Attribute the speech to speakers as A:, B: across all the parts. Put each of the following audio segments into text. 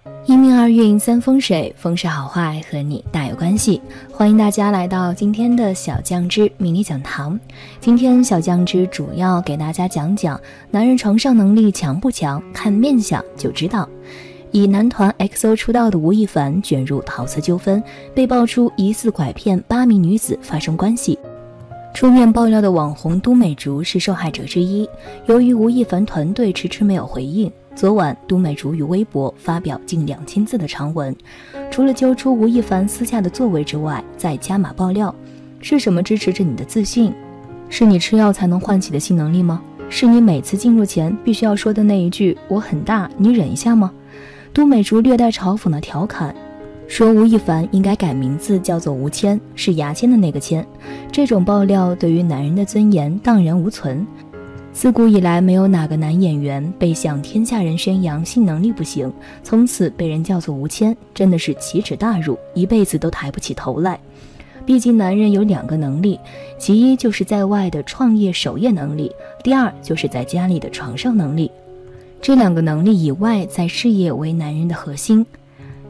A: 一命二运三风水，风水好坏和你大有关系。欢迎大家来到今天的小酱汁迷你讲堂。今天小酱汁主要给大家讲讲男人床上能力强不强，看面相就知道。以男团 XO 出道的吴亦凡卷入桃色纠纷，被爆出疑似拐骗8名女子发生关系。出面爆料的网红都美竹是受害者之一。由于吴亦凡团队迟迟没有回应，昨晚都美竹于微博发表近2000字的长文，除了揪出吴亦凡私下的作为之外，再加码爆料：是什么支持着你的自信？是你吃药才能唤起的性能力吗？是你每次进入前必须要说的那一句我很大，你忍一下吗？都美竹略带嘲讽的调侃说吴亦凡应该改名字叫做吴谦，是牙签的那个谦。这种爆料对于男人的尊严荡然无存。自古以来，没有哪个男演员被向天下人宣扬性能力不行，从此被人叫做吴谦，真的是奇耻大辱，一辈子都抬不起头来。毕竟男人有2个能力，其一就是在外的创业守业能力，第二就是在家里的床上能力。这2个能力以外，在事业为男人的核心，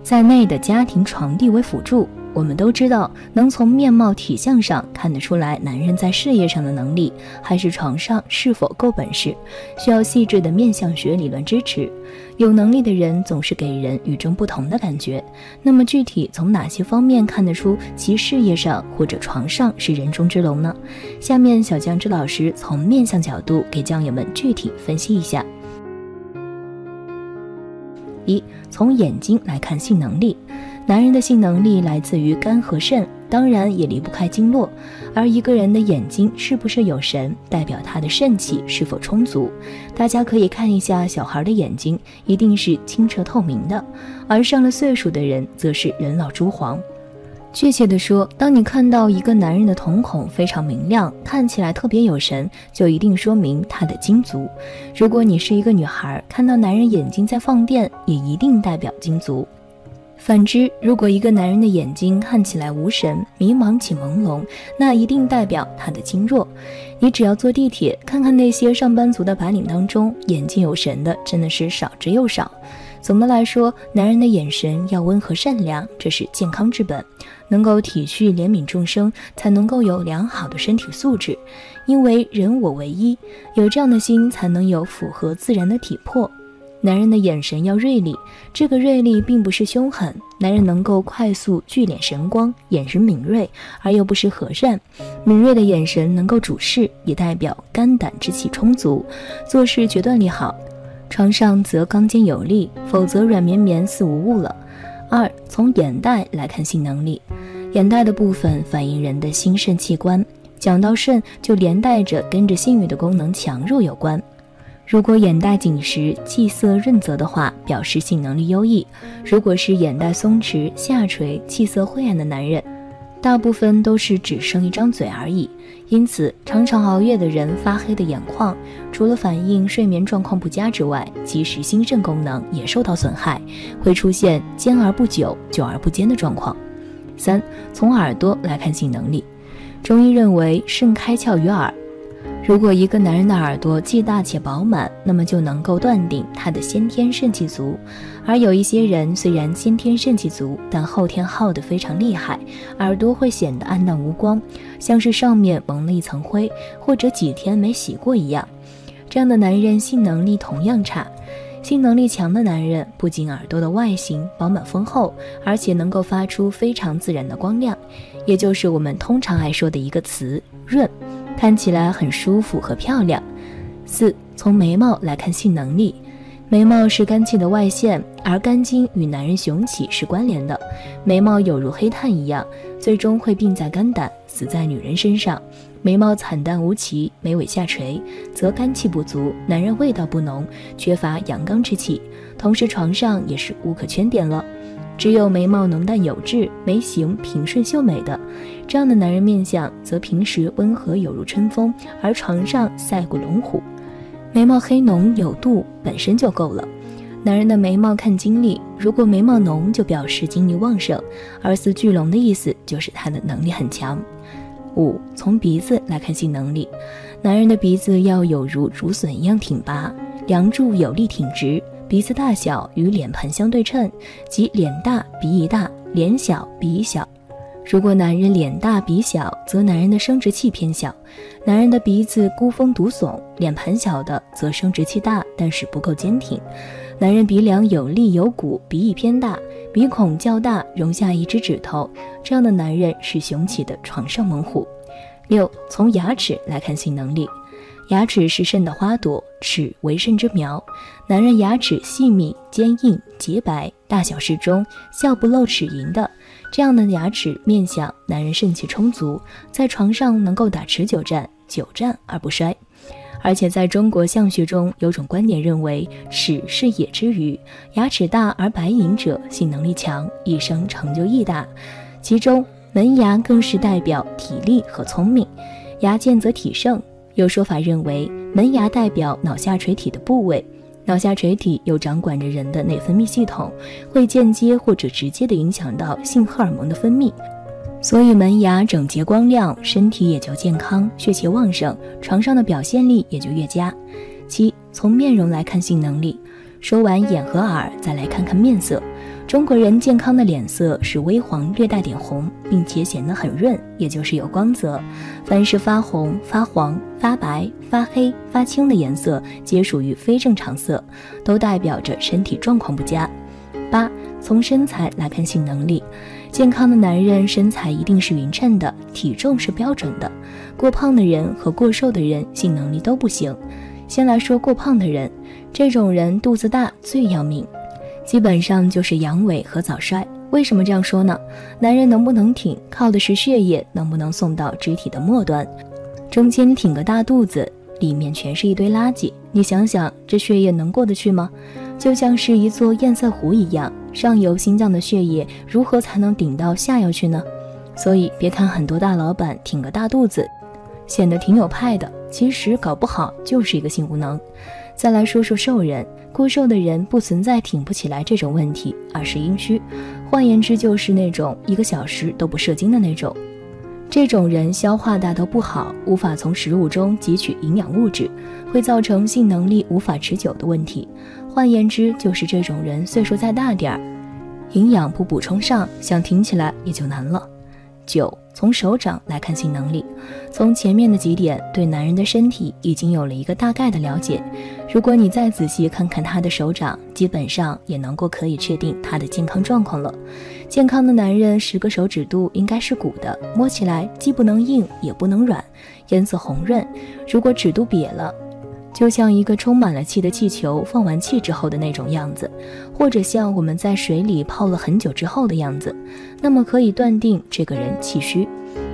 A: 在内的家庭床地为辅助。我们都知道，能从面貌体相上看得出来男人在事业上的能力，还是床上是否够本事，需要细致的面相学理论支持。有能力的人总是给人与众不同的感觉。那么具体从哪些方面看得出其事业上或者床上是人中之龙呢？下面小酱汁老师从面相角度给酱友们具体分析一下。一，从眼睛来看性能力。男人的性能力来自于肝和肾，当然也离不开经络。而一个人的眼睛是不是有神，代表他的肾气是否充足。大家可以看一下小孩的眼睛，一定是清澈透明的，而上了岁数的人则是人老珠黄。确切地说，当你看到一个男人的瞳孔非常明亮，看起来特别有神，就一定说明他的精足。如果你是一个女孩，看到男人眼睛在放电，也一定代表精足。反之，如果一个男人的眼睛看起来无神，迷茫且朦胧，那一定代表他的精弱。你只要坐地铁，看看那些上班族的白领当中，眼睛有神的真的是少之又少。总的来说，男人的眼神要温和善良，这是健康之本。能够体恤怜悯众生，才能够有良好的身体素质。因为人我为一，有这样的心，才能有符合自然的体魄。男人的眼神要锐利，这个锐利并不是凶狠，男人能够快速聚敛神光，眼神敏锐而又不失和善。敏锐的眼神能够主事，也代表肝胆之气充足，做事决断力好。床上则刚坚有力，否则软绵绵似无物了。二，从眼袋来看性能力。眼袋的部分反映人的心肾器官，讲到肾，就连带着跟着性欲的功能强弱有关。如果眼袋紧实、气色润泽的话，表示性能力优异；如果是眼袋松弛、下垂、气色晦暗的男人，大部分都是只剩一张嘴而已。因此，常常熬夜的人发黑的眼眶，除了反映睡眠状况不佳之外，其实心肾功能也受到损害，会出现坚而不久、久而不坚的状况。三，从耳朵来看性能力。中医认为肾开窍于耳。如果一个男人的耳朵既大且饱满，那么就能够断定他的先天肾气足。而有一些人虽然先天肾气足，但后天耗得非常厉害，耳朵会显得暗淡无光，像是上面蒙了一层灰，或者几天没洗过一样。这样的男人性能力同样差。性能力强的男人不仅耳朵的外形饱满丰厚，而且能够发出非常自然的光亮，也就是我们通常爱说的一个词润，看起来很舒服和漂亮。四，从眉毛来看性能力。眉毛是肝气的外现，而肝经与男人雄起是关联的。眉毛有如黑炭一样，最终会病在肝胆，死在女人身上。眉毛惨淡无奇，眉尾下垂，则肝气不足，男人味道不浓，缺乏阳刚之气，同时床上也是无可圈点了。只有眉毛浓淡有致，眉形平顺秀美的，这样的男人面相则平时温和有如春风，而床上赛过龙虎。眉毛黑浓有度本身就够了。男人的眉毛看精力，如果眉毛浓就表示精力旺盛，而似巨龙的意思就是他的能力很强。五，从鼻子来看性能力。男人的鼻子要有如竹笋一样挺拔，梁柱有力挺直，鼻子大小与脸盘相对称，即脸大鼻翼大，脸小鼻翼小。如果男人脸大鼻小，则男人的生殖器偏小；男人的鼻子孤峰独耸，脸盘小的则生殖器大，但是不够坚挺。男人鼻梁有力有骨，鼻翼偏大，鼻孔较大，容下一只指头，这样的男人是雄起的床上猛虎。6. 从牙齿来看性能力。牙齿是肾的花朵，齿为肾之苗。男人牙齿细密、坚硬、洁白，大小适中，笑不露齿龈的，这样的牙齿面相，男人肾气充足，在床上能够打持久战，久战而不衰。而且在中国相学中，有种观点认为，齿是野之鱼，牙齿大而白银者性能力强，一生成就亦大。其中门牙更是代表体力和聪明，牙健则体盛。有说法认为，门牙代表脑下垂体的部位，脑下垂体又掌管着人的内分泌系统，会间接或者直接地影响到性荷尔蒙的分泌。所以门牙整洁光亮，身体也就健康，血气旺盛，床上的表现力也就越佳。7. 从面容来看性能力。说完眼和耳，再来看看面色。中国人健康的脸色是微黄，略带点红，并且显得很润，也就是有光泽。凡是发红、发黄、发白、发黑、发青的颜色，皆属于非正常色，都代表着身体状况不佳。8. 从身材来看性能力。健康的男人身材一定是匀称的，体重是标准的。过胖的人和过瘦的人性能力都不行。先来说过胖的人，这种人肚子大最要命，基本上就是阳痿和早衰。为什么这样说呢？男人能不能挺，靠的是血液能不能送到肢体的末端。中间挺个大肚子，里面全是一堆垃圾，你想想，这血液能过得去吗？就像是一座堰塞湖一样，上游心脏的血液如何才能顶到下游去呢？所以别看很多大老板挺个大肚子，显得挺有派的，其实搞不好就是一个性无能。再来说说瘦人，过瘦的人不存在挺不起来这种问题，而是阴虚，换言之就是那种1个小时都不射精的那种。这种人消化大都不好，无法从食物中汲取营养物质，会造成性能力无法持久的问题。换言之，就是这种人岁数再大点儿，营养不补充上，想挺起来也就难了。9. 从手掌来看性能力。从前面的几点，对男人的身体已经有了一个大概的了解。如果你再仔细看看他的手掌，基本上也能够可以确定他的健康状况了。健康的男人10个手指肚应该是鼓的，摸起来既不能硬也不能软，颜色红润。如果指肚瘪了，就像一个充满了气的气球放完气之后的那种样子，或者像我们在水里泡了很久之后的样子，那么可以断定这个人气虚。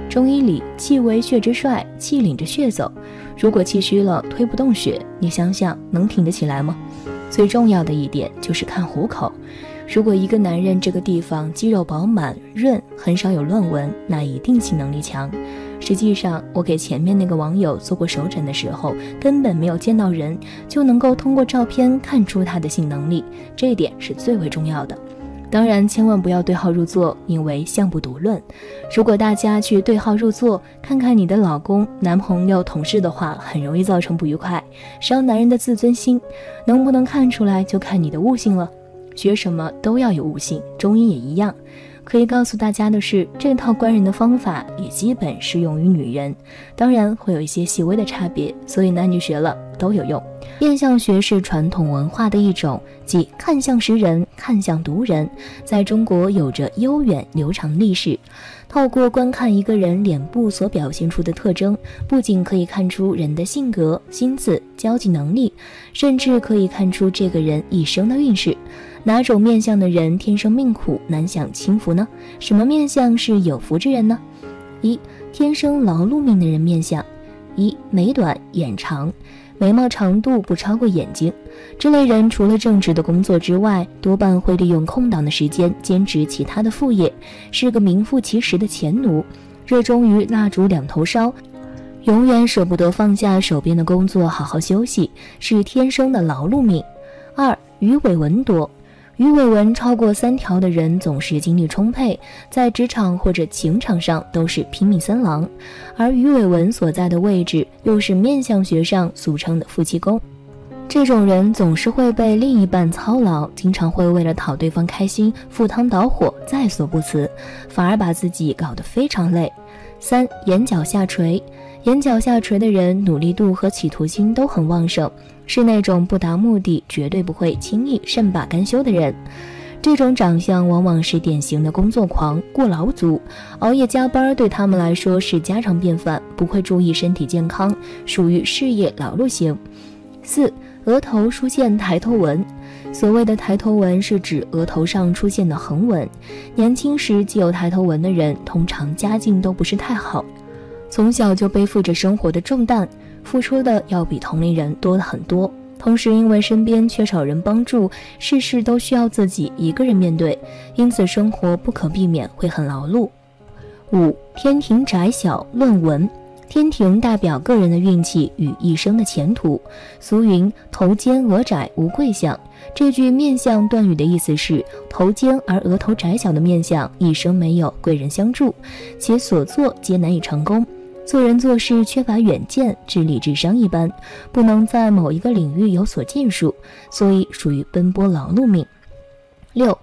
A: 中医里气为血之帅，气领着血走，如果气虚了推不动血，你想想能挺得起来吗？最重要的一点就是看虎口，如果一个男人这个地方肌肉饱满润，很少有乱纹，那一定性能力强。实际上我给前面那个网友做过手诊的时候，根本没有见到人，就能够通过照片看出他的性能力，这一点是最为重要的。当然千万不要对号入座，因为相不独论。如果大家去对号入座，看看你的老公、男朋友、同事的话，很容易造成不愉快，伤男人的自尊心。能不能看出来就看你的悟性了。学什么都要有悟性，中医也一样。可以告诉大家的是，这套观人的方法也基本适用于女人，当然会有一些细微的差别，所以男女学了都有用。面相学是传统文化的一种，即看相识人，看相读人，在中国有着悠远流长的历史。透过观看一个人脸部所表现出的特征，不仅可以看出人的性格、心思、交际能力，甚至可以看出这个人一生的运势。哪种面相的人天生命苦，难享清福呢？什么面相是有福之人呢？ 1. 天生劳碌命的人面相。1. 眉短眼长，眉毛长度不超过眼睛，这类人除了正职的工作之外，多半会利用空档的时间兼职其他的副业，是个名副其实的钱奴，热衷于蜡烛两头烧，永远舍不得放下手边的工作好好休息，是天生的劳碌命。2. 鱼尾纹多，鱼尾纹超过3条的人总是精力充沛，在职场或者情场上都是拼命三郎，而鱼尾纹所在的位置又是面相学上俗称的夫妻宫。这种人总是会被另一半操劳，经常会为了讨对方开心赴汤蹈火，在所不辞，反而把自己搞得非常累。3. 眼角下垂。眼角下垂的人努力度和企图心都很旺盛，是那种不达目的绝对不会轻易善罢甘休的人。这种长相往往是典型的工作狂、过劳族，熬夜加班对他们来说是家常便饭，不会注意身体健康，属于事业劳碌型。4. 额头出现抬头纹。所谓的抬头纹是指额头上出现的横纹，年轻时既有抬头纹的人通常家境都不是太好，从小就背负着生活的重担，付出的要比同龄人多了很多，同时因为身边缺少人帮助，事事都需要自己一个人面对，因此生活不可避免会很劳碌。5. 天庭窄小论文。天庭代表个人的运气与一生的前途，俗云头尖额窄无贵相。这句面相断语的意思是，头尖而额头窄小的面相一生没有贵人相助，且所作皆难以成功，做人做事缺乏远见，智力智商一般，不能在某一个领域有所建树，所以属于奔波劳碌命。6.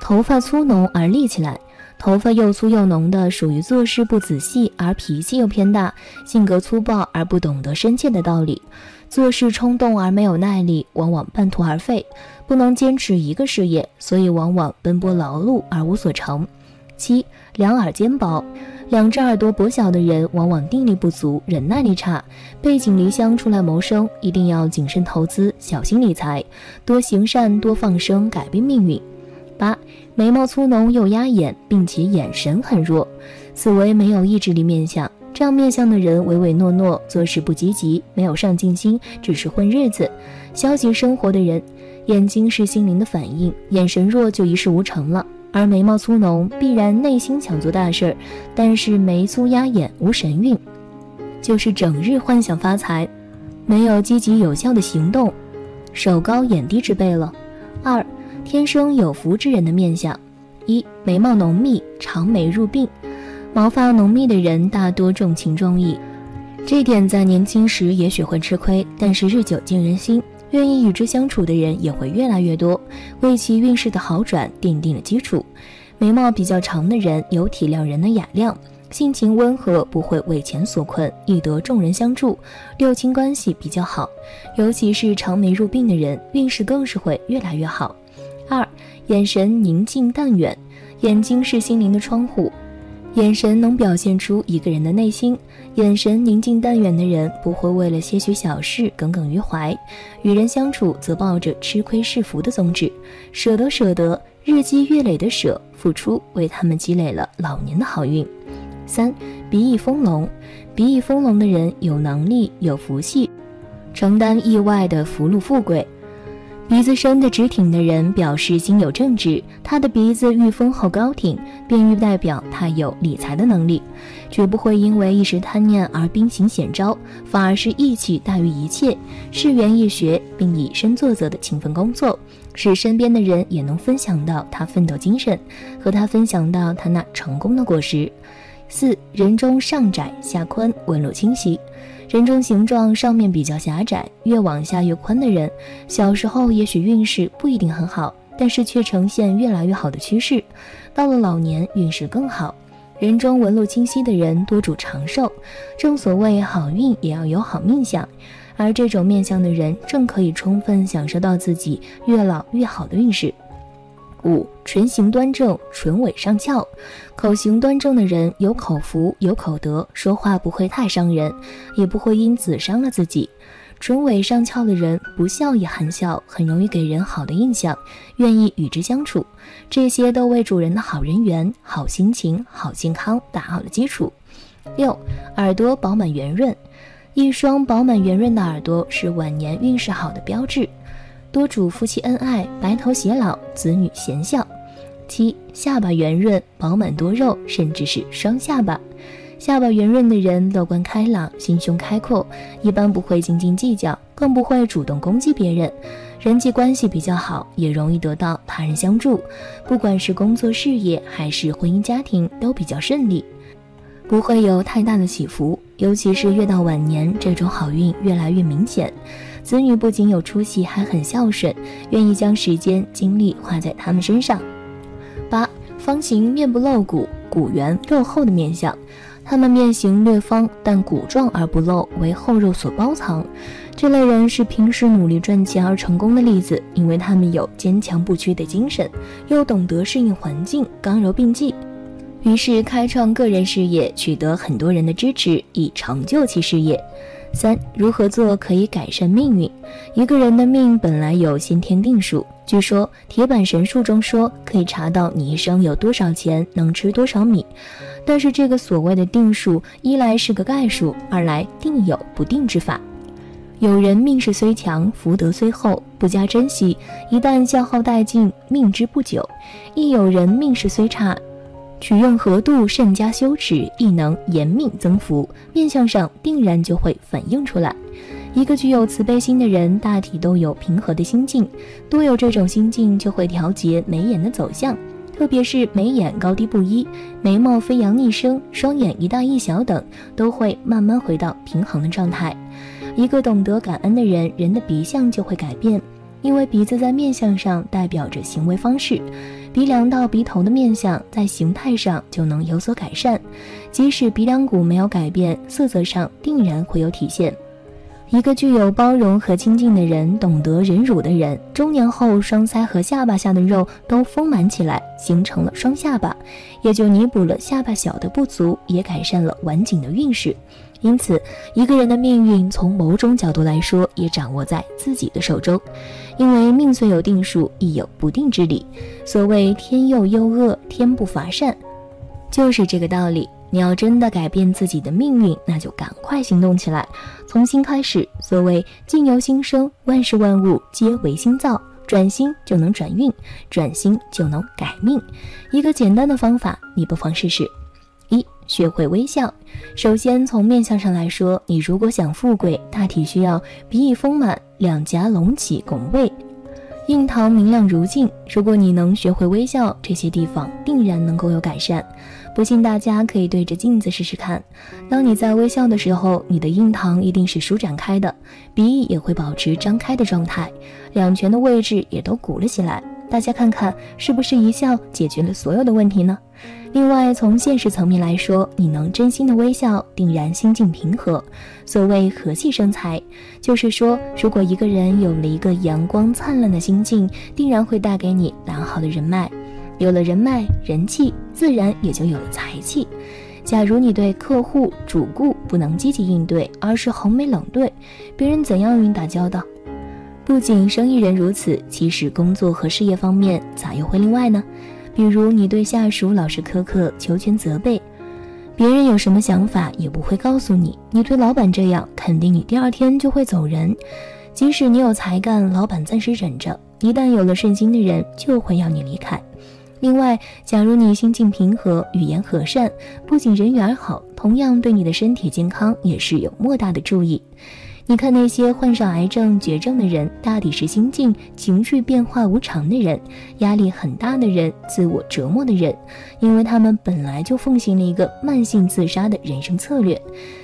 A: 头发粗浓而立起来。头发又粗又浓的属于做事不仔细而脾气又偏大，性格粗暴而不懂得深切的道理，做事冲动而没有耐力，往往半途而废，不能坚持一个事业，所以往往奔波劳碌而无所成。7. 两耳尖薄。两只耳朵薄小的人往往定力不足，忍耐力差，背井离乡出来谋生，一定要谨慎投资，小心理财，多行善多放生，改变命运。8. 眉毛粗浓又压眼，并且眼神很弱，此为没有意志力面相。这样面相的人唯唯诺诺，做事不积极，没有上进心，只是混日子。消极生活的人，眼睛是心灵的反应，眼神弱就一事无成了。而眉毛粗浓必然内心想做大事，但是眉粗压眼无神韵，就是整日幻想发财，没有积极有效的行动，手高眼低之辈了。2. 天生有福之人的面相。1. 眉毛浓密，长眉入鬓。毛发浓密的人大多重情重义，这点在年轻时也许会吃亏，但是日久见人心，愿意与之相处的人也会越来越多，为其运势的好转奠定了基础。眉毛比较长的人有体谅人的雅量，性情温和，不会为钱所困，易得众人相助，六亲关系比较好，尤其是长眉入鬓的人，运势更是会越来越好。2. 眼神宁静淡远。眼睛是心灵的窗户，眼神能表现出一个人的内心。眼神宁静淡远的人不会为了些许小事耿耿于怀，与人相处则抱着吃亏是福的宗旨，舍得舍得，日积月累的舍付出，为他们积累了老年的好运。3. 鼻翼丰隆。鼻翼丰隆的人有能力有福气，承担意外的福禄富贵。鼻子生得直挺的人表示心有正直，他的鼻子愈丰厚高挺，便愈代表他有理财的能力，绝不会因为一时贪念而兵行险招，反而是义气大于一切，事源易学，并以身作则的勤奋工作，使身边的人也能分享到他奋斗精神，和他分享到他那成功的果实。4. 人中上窄下宽，纹路清晰。人中形状上面比较狭窄，越往下越宽的人，小时候也许运势不一定很好，但是却呈现越来越好的趋势，到了老年运势更好。人中纹路清晰的人多主长寿，正所谓好运也要有好命相，而这种面相的人正可以充分享受到自己越老越好的运势。5. 唇形端正，唇尾上翘。口型端正的人有口福有口德，说话不会太伤人，也不会因此伤了自己。唇尾上翘的人不笑也含笑，很容易给人好的印象，愿意与之相处，这些都为主人的好人缘、好心情、好健康打好了基础。6. 耳朵饱满圆润。一双饱满圆润的耳朵是晚年运势好的标志，多主夫妻恩爱，白头偕老，子女贤孝。7. 下巴圆润，饱满多肉，甚至是双下巴。下巴圆润的人乐观开朗，心胸开阔，一般不会斤斤计较，更不会主动攻击别人，人际关系比较好，也容易得到他人相助，不管是工作事业还是婚姻家庭都比较顺利，不会有太大的起伏，尤其是越到晚年，这种好运越来越明显。子女不仅有出息，还很孝顺，愿意将时间精力花在他们身上。8. 方形面不露骨，骨圆肉厚的面相，他们面型略方，但骨壮而不露，为厚肉所包藏。这类人是平时努力赚钱而成功的例子，因为他们有坚强不屈的精神，又懂得适应环境，刚柔并济，于是开创个人事业，取得很多人的支持，以成就其事业。3. 如何做可以改善命运？一个人的命本来有先天定数，据说铁板神术中说可以查到你一生有多少钱，能吃多少米。但是这个所谓的定数，一来是个概数，二来定有不定之法。有人命势虽强，福德虽厚，不加珍惜，一旦消耗殆尽，命之不久；亦有人命势虽差，取用合度，甚加修持，亦能延命增福，面相上定然就会反映出来。一个具有慈悲心的人，大体都有平和的心境，多有这种心境，就会调节眉眼的走向，特别是眉眼高低不一，眉毛飞扬逆生，双眼一大一小等，都会慢慢回到平衡的状态。一个懂得感恩的人，人的鼻相就会改变，因为鼻子在面相上代表着行为方式，鼻梁到鼻头的面相在形态上就能有所改善，即使鼻梁骨没有改变，色泽上定然会有体现。一个具有包容和亲近的人，懂得忍辱的人，中年后双腮和下巴下的肉都丰满起来，形成了双下巴，也就弥补了下巴小的不足，也改善了晚景的运势。因此，一个人的命运从某种角度来说，也掌握在自己的手中。因为命虽有定数，亦有不定之理。所谓天佑忧恶，天不伐善，就是这个道理。你要真的改变自己的命运，那就赶快行动起来，从心开始。所谓境由心生，万事万物皆为心造，转心就能转运，转心就能改命。一个简单的方法，你不妨试试。1. 学会微笑。首先从面相上来说，你如果想富贵，大体需要鼻翼丰满，两颊隆起拱卫，印堂明亮如镜。如果你能学会微笑，这些地方定然能够有改善。不信大家可以对着镜子试试看，当你在微笑的时候，你的印堂一定是舒展开的，鼻翼也会保持张开的状态，两颧的位置也都鼓了起来。大家看看是不是一笑解决了所有的问题呢？另外从现实层面来说，你能真心的微笑，定然心境平和。所谓和气生财，就是说如果一个人有了一个阳光灿烂的心境，定然会带给你良好的人脉，有了人脉人气，自然也就有了财气。假如你对客户主顾不能积极应对，而是横眉冷对，别人怎样与你打交道？不仅生意人如此，其实工作和事业方面咋又会例外呢？比如你对下属老是苛刻，求全责备，别人有什么想法也不会告诉你，你对老板这样，肯定你第二天就会走人。即使你有才干，老板暂时忍着，一旦有了顺心的人，就会要你离开。另外，假如你心境平和，语言和善，不仅人缘好，同样对你的身体健康也是有莫大的注意。你看那些患上癌症绝症的人，大抵是心境情绪变化无常的人，压力很大的人，自我折磨的人，因为他们本来就奉行了一个慢性自杀的人生策略。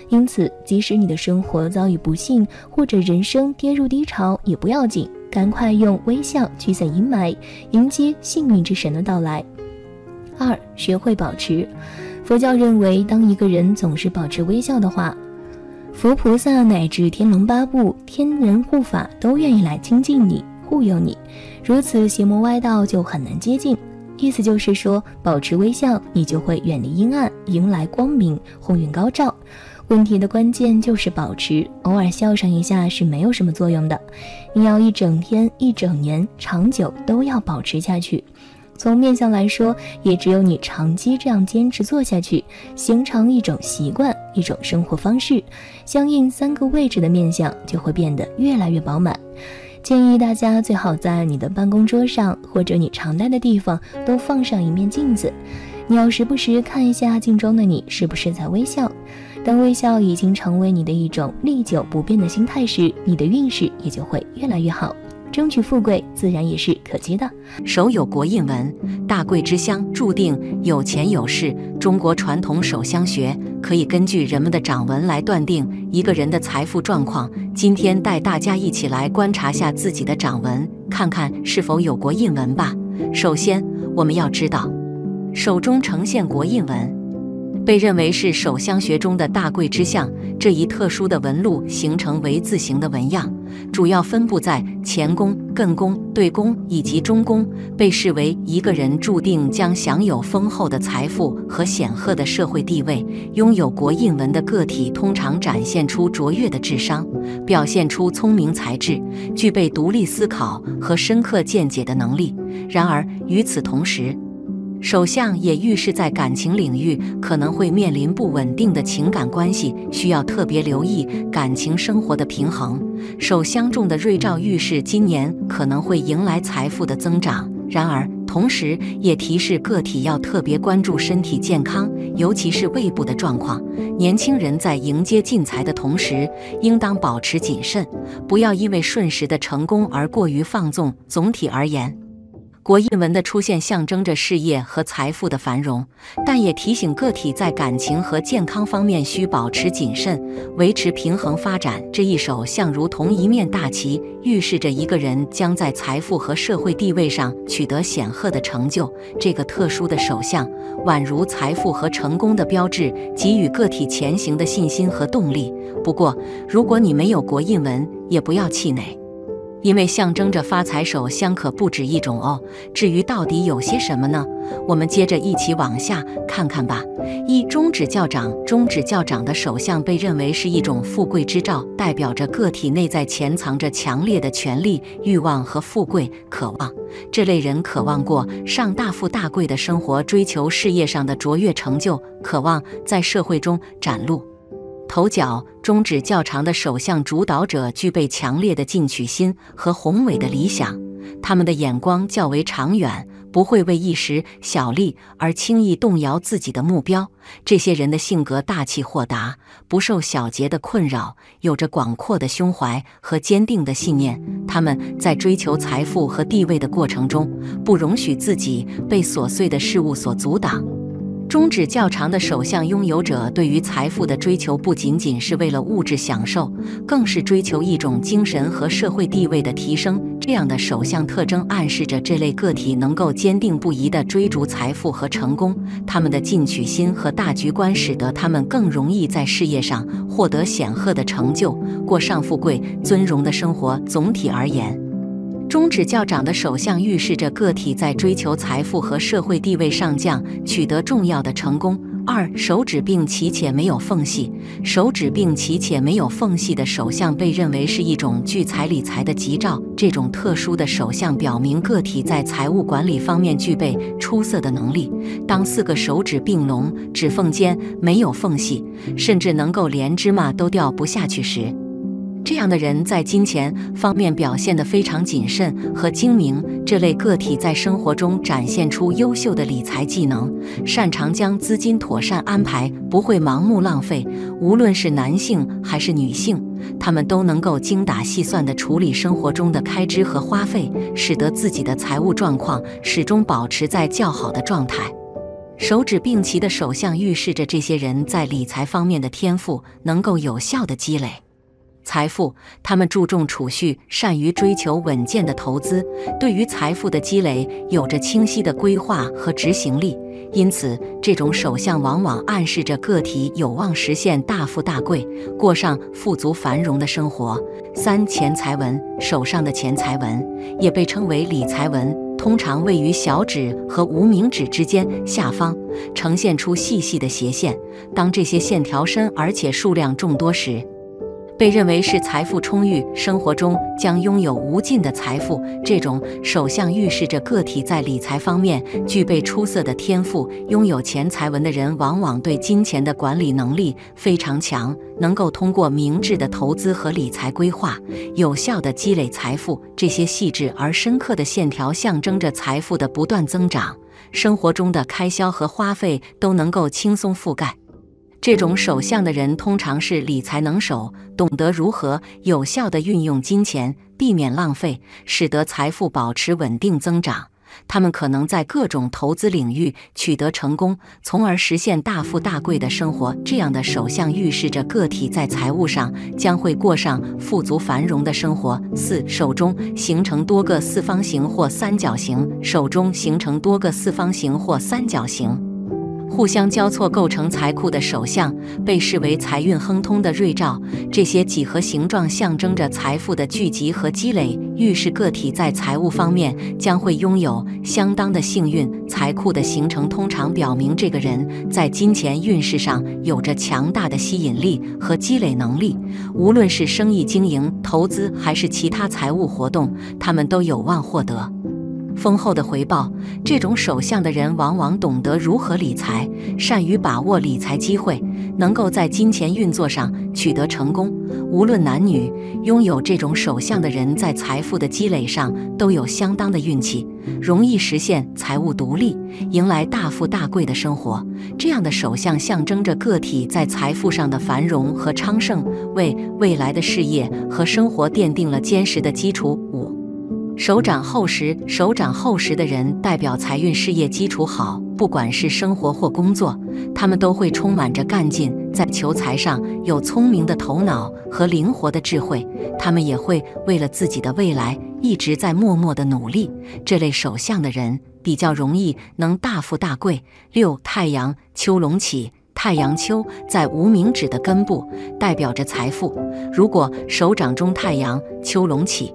A: 因此即使你的生活遭遇不幸，或者人生跌入低潮，也不要紧，赶快用微笑驱散阴霾，迎接幸运之神的到来。2. 学会保持。佛教认为，当一个人总是保持微笑的话，佛菩萨乃至天龙八部、天人护法都愿意来亲近你，护佑你，如此邪魔歪道就很难接近。意思就是说，保持微笑，你就会远离阴暗，迎来光明，鸿运高照。问题的关键就是保持，偶尔笑上一下是没有什么作用的，你要一整天、一整年、长久都要保持下去。从面相来说，也只有你长期这样坚持做下去，形成一种习惯，一种生活方式，相应3个位置的面相就会变得越来越饱满。建议大家最好在你的办公桌上或者你常待的地方都放上一面镜子，你要时不时看一下镜中的你是不是在微笑。当微笑已经成为你的一种历久不变的心态时，你的运势也就会越来越好。争取富贵自然也是可期的。
B: 手有国印文，大贵之乡注定有钱有势。中国传统手相学可以根据人们的掌纹来断定一个人的财富状况。今天带大家一起来观察下自己的掌纹，看看是否有国印文吧。首先，我们要知道，手中呈现国印纹，被认为是手相学中的大贵之象。这一特殊的纹路形成为字形的纹样，主要分布在前宫、艮宫、兑宫以及中宫，被视为一个人注定将享有丰厚的财富和显赫的社会地位。拥有国印纹的个体通常展现出卓越的智商，表现出聪明才智，具备独立思考和深刻见解的能力。然而，与此同时，手相也预示在感情领域可能会面临不稳定的情感关系，需要特别留意感情生活的平衡。手相中的瑞兆预示今年可能会迎来财富的增长，然而同时也提示个体要特别关注身体健康，尤其是胃部的状况。年轻人在迎接进财的同时，应当保持谨慎，不要因为瞬时的成功而过于放纵。总体而言，国印纹的出现象征着事业和财富的繁荣，但也提醒个体在感情和健康方面需保持谨慎，维持平衡发展。这一手相如同一面大旗，预示着一个人将在财富和社会地位上取得显赫的成就。这个特殊的手相宛如财富和成功的标志，给予个体前行的信心和动力。不过，如果你没有国印纹，也不要气馁，因为象征着发财手相可不止一种哦。至于到底有些什么呢？我们接着一起往下看看吧。中指教掌。中指教掌的手相被认为是一种富贵之兆，代表着个体内在潜藏着强烈的权力、欲望和富贵渴望。这类人渴望过上大富大贵的生活，追求事业上的卓越成就，渴望在社会中崭露头角。中指较长的手相主导者具备强烈的进取心和宏伟的理想，他们的眼光较为长远，不会为一时小利而轻易动摇自己的目标。这些人的性格大气豁达，不受小节的困扰，有着广阔的胸怀和坚定的信念。他们在追求财富和地位的过程中，不容许自己被琐碎的事物所阻挡。中指较长的手相拥有者对于财富的追求不仅仅是为了物质享受，更是追求一种精神和社会地位的提升。这样的手相特征暗示着这类个体能够坚定不移地追逐财富和成功。他们的进取心和大局观使得他们更容易在事业上获得显赫的成就，过上富贵尊荣的生活。总体而言，中指较长的手相预示着个体在追求财富和社会地位上取得重要的成功。手指并齐且没有缝隙。手指并齐且没有缝隙的手相被认为是一种聚财理财的吉兆。这种特殊的手相表明个体在财务管理方面具备出色的能力。当4个手指并拢，指缝间没有缝隙，甚至能够连芝麻都掉不下去时，这样的人在金钱方面表现得非常谨慎和精明。这类个体在生活中展现出优秀的理财技能，擅长将资金妥善安排，不会盲目浪费。无论是男性还是女性，他们都能够精打细算地处理生活中的开支和花费，使得自己的财务状况始终保持在较好的状态。手指并齐的手相预示着这些人在理财方面的天赋能够有效地积累财富。他们注重储蓄，善于追求稳健的投资，对于财富的积累有着清晰的规划和执行力。因此，这种手相往往暗示着个体有望实现大富大贵，过上富足繁荣的生活。钱财纹。手上的钱财纹也被称为理财纹，通常位于小指和无名指之间下方，呈现出细细的斜线。当这些线条深而且数量众多时，被认为是财富充裕，生活中将拥有无尽的财富。这种手相预示着个体在理财方面具备出色的天赋。拥有钱财纹的人往往对金钱的管理能力非常强，能够通过明智的投资和理财规划，有效地积累财富。这些细致而深刻的线条象征着财富的不断增长，生活中的开销和花费都能够轻松覆盖。这种手相的人通常是理财能手，懂得如何有效地运用金钱。避免浪费，使得财富保持稳定增长。他们可能在各种投资领域取得成功，从而实现大富大贵的生活。这样的手相预示着个体在财务上将会过上富足繁荣的生活。4. 手中形成多个四方形或三角形，手中形成多个四方形或三角形，互相交错构成财库的手相，被视为财运亨通的瑞兆。这些几何形状象征着财富的聚集和积累，预示个体在财务方面将会拥有相当的幸运。财库的形成通常表明这个人在金钱运势上有着强大的吸引力和积累能力，无论是生意经营、投资还是其他财务活动，他们都有望获得丰厚的回报。这种手相的人往往懂得如何理财，善于把握理财机会，能够在金钱运作上取得成功。无论男女，拥有这种手相的人在财富的积累上都有相当的运气，容易实现财务独立，迎来大富大贵的生活。这样的手相象征着个体在财富上的繁荣和昌盛，为未来的事业和生活奠定了坚实的基础。5. 手掌厚实，手掌厚实的人代表财运事业基础好，不管是生活或工作，他们都会充满着干劲，在求财上有聪明的头脑和灵活的智慧，他们也会为了自己的未来一直在默默的努力。这类手相的人比较容易能大富大贵。6. 太阳丘隆起，太阳丘在无名指的根部，代表着财富。如果手掌中太阳丘隆起，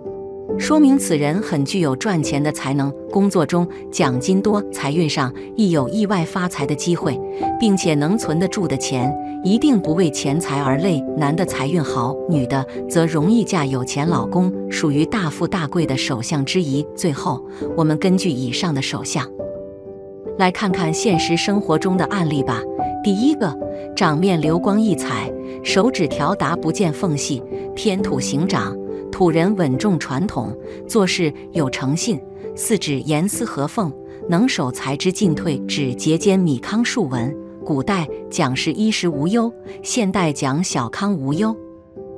B: 说明此人很具有赚钱的才能，工作中奖金多，财运上亦有意外发财的机会，并且能存得住的钱，一定不为钱财而累。男的财运好，女的则容易嫁有钱老公，属于大富大贵的手相之一。最后，我们根据以上的手相，来看看现实生活中的案例吧。第一个，掌面流光溢彩，手指条达不见缝隙，偏土行掌，土人稳重传统，做事有诚信，四指严丝合缝，能守财之进退，指节间米糠数文。古代讲是衣食无忧，现代讲小康无忧。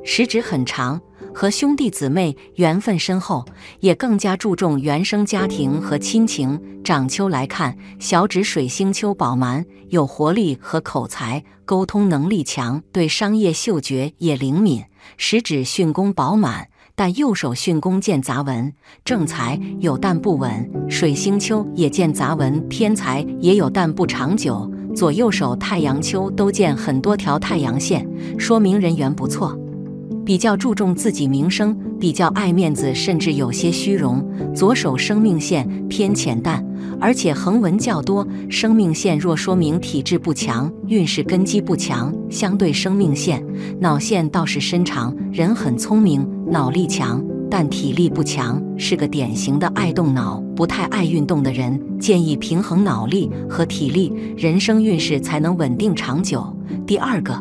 B: 食指很长，和兄弟姊妹缘分深厚，也更加注重原生家庭和亲情。掌丘来看，小指水星丘饱满，有活力和口才，沟通能力强，对商业嗅觉也灵敏。食指巽宫饱满，但右手巽宫见杂纹，正财有但不稳，水星丘也见杂纹，偏财也有但不长久。左右手太阳丘都见很多条太阳线，说明人缘不错，比较注重自己名声，比较爱面子，甚至有些虚荣。左手生命线偏浅淡，而且横纹较多，生命线若说明体质不强，运势根基不强。相对生命线，脑线倒是深长，人很聪明，脑力强，但体力不强，是个典型的爱动脑、不太爱运动的人。建议平衡脑力和体力，人生运势才能稳定长久。第二个，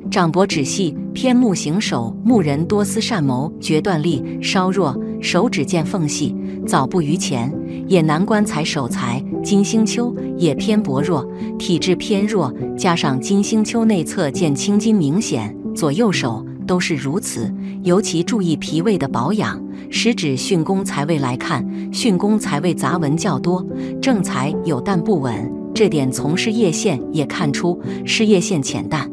B: 掌膊指细，偏木行手，木人多思善谋，决断力稍弱，手指见缝隙，早不于前，也难关财守财。金星丘也偏薄弱，体质偏弱，加上金星丘内侧见青筋明显，左右手都是如此，尤其注意脾胃的保养。食指巽宫财位来看，巽宫财位杂纹较多，正财有但不稳，这点从事业线也看出，事业线浅淡，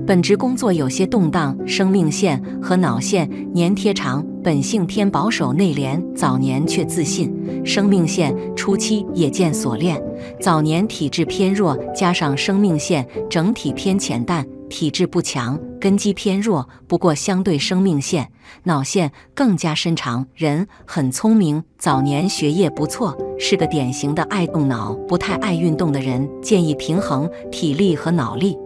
B: 本职工作有些动荡。生命线和脑线年贴长，本性偏保守内敛，早年却自信。生命线初期也见锁链，早年体质偏弱，加上生命线整体偏浅淡，体质不强，根基偏弱。不过相对生命线，脑线更加深长，人很聪明，早年学业不错，是个典型的爱动脑、不太爱运动的人。建议平衡体力和脑力，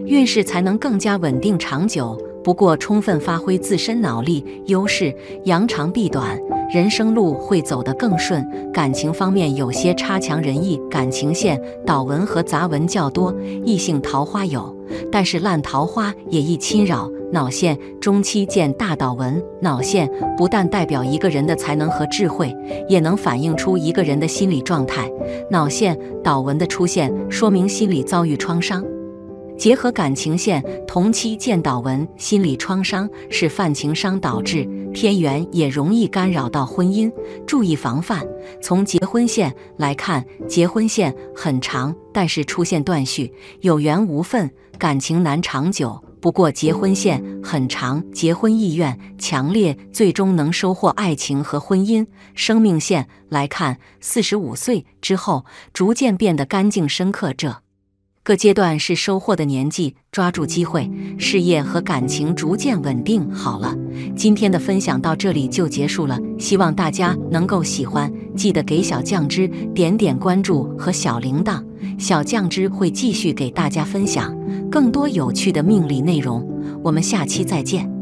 B: 运势才能更加稳定长久。不过充分发挥自身脑力优势，扬长避短，人生路会走得更顺。感情方面有些差强人意，感情线倒纹和杂纹较多，异性桃花有，但是烂桃花也易侵扰。脑线中期见大倒纹，脑线不但代表一个人的才能和智慧，也能反映出一个人的心理状态。脑线倒纹的出现，说明心理遭遇创伤，结合感情线，同期见导文，心理创伤是泛情伤导致，天元也容易干扰到婚姻，注意防范。从结婚线来看，结婚线很长，但是出现断续，有缘无分，感情难长久。不过结婚线很长，结婚意愿强烈，最终能收获爱情和婚姻。生命线来看，45岁之后逐渐变得干净深刻，这各阶段是收获的年纪，抓住机会，事业和感情逐渐稳定。好了，今天的分享到这里就结束了，希望大家能够喜欢，记得给小酱汁点点关注和小铃铛，小酱汁会继续给大家分享更多有趣的命理内容，我们下期再见。